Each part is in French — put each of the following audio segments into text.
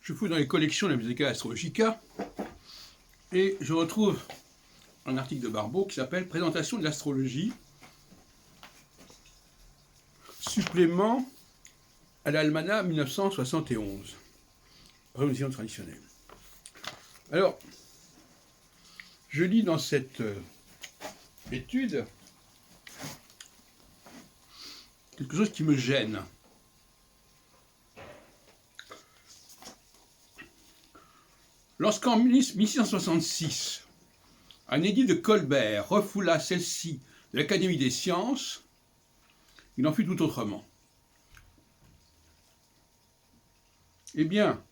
Je fouille dans les collections de la Bibliotheca Astrologica et je retrouve un article de Barbeau qui s'appelle « Présentation de l'astrologie, supplément à l'Almanach 1971, révision traditionnelle ». Alors, je lis dans cette étude quelque chose qui me gêne. Lorsqu'en 1666, un édit de Colbert refoula celle-ci de l'Académie des sciences, il en fut tout autrement. Eh bien,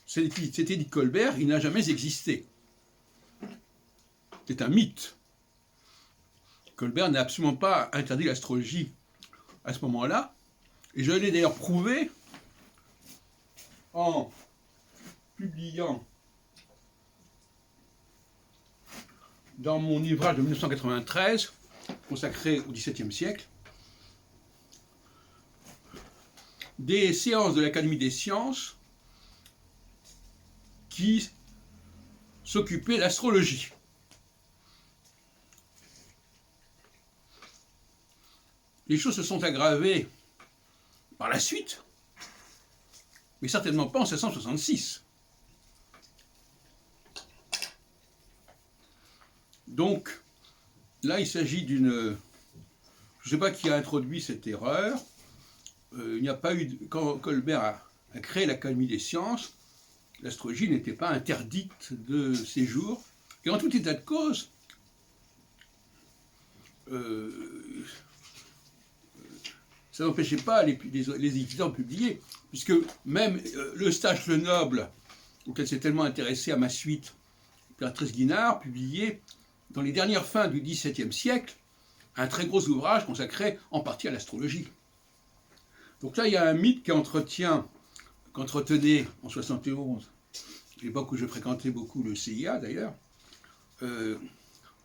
cet édit de Colbert, il n'a jamais existé. C'est un mythe. Colbert n'a absolument pas interdit l'astrologie à ce moment-là, et je l'ai d'ailleurs prouvé en publiant dans mon ouvrage de 1993, consacré au XVIIe siècle, des séances de l'Académie des sciences qui s'occupaient de l'astrologie. Les choses se sont aggravées par la suite, mais certainement pas en 1666. Donc, là, il s'agit d'une... Je ne sais pas qui a introduit cette erreur. Il n'y a pas eu... Quand Colbert a créé l'Académie des sciences, l'astrologie n'était pas interdite de séjour. Et en tout état de cause, ça n'empêchait pas les étudiants de publier, puisque même Eustache Le Noble, auquel s'est tellement intéressé à ma suite, Béatrice Guinard, publiait dans les dernières fins du XVIIe siècle un très gros ouvrage consacré en partie à l'astrologie. Donc là, il y a un mythe qu'entretenait en 71, l'époque où je fréquentais beaucoup le CIA d'ailleurs, le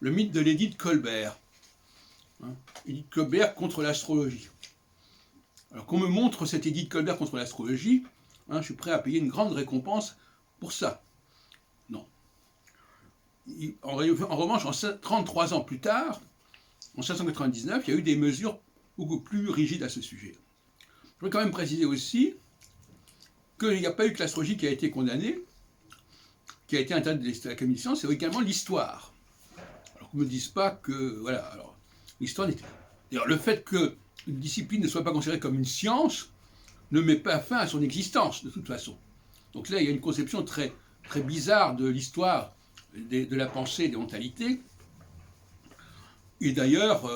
mythe de l'édit de Colbert. Édit de Colbert contre l'astrologie. Alors qu'on me montre cet édit de Colbert contre l'astrologie, je suis prêt à payer une grande récompense pour ça. Non. En revanche, 33 ans plus tard, en 1799, il y a eu des mesures beaucoup plus rigides à ce sujet. Je voudrais quand même préciser aussi qu'il n'y a pas eu que l'astrologie qui a été condamnée, qui a été interdite de l'Académie des sciences, c'est également l'histoire. Alors qu'on ne me dise pas que... Voilà, alors, l'histoire n'était... D'ailleurs, le fait qu'une discipline ne soit pas considérée comme une science ne met pas fin à son existence, de toute façon. Donc là, il y a une conception très, très bizarre de l'histoire, de la pensée, des mentalités. Et d'ailleurs,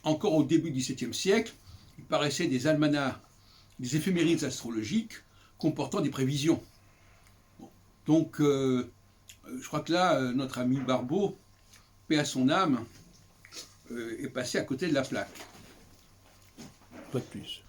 encore au début du XVIIe siècle, il paraissait des almanachs, des éphémérides astrologiques comportant des prévisions. Bon. Donc, je crois que là, notre ami Barbeau, paix à son âme, est passé à côté de la plaque. Pas de plus.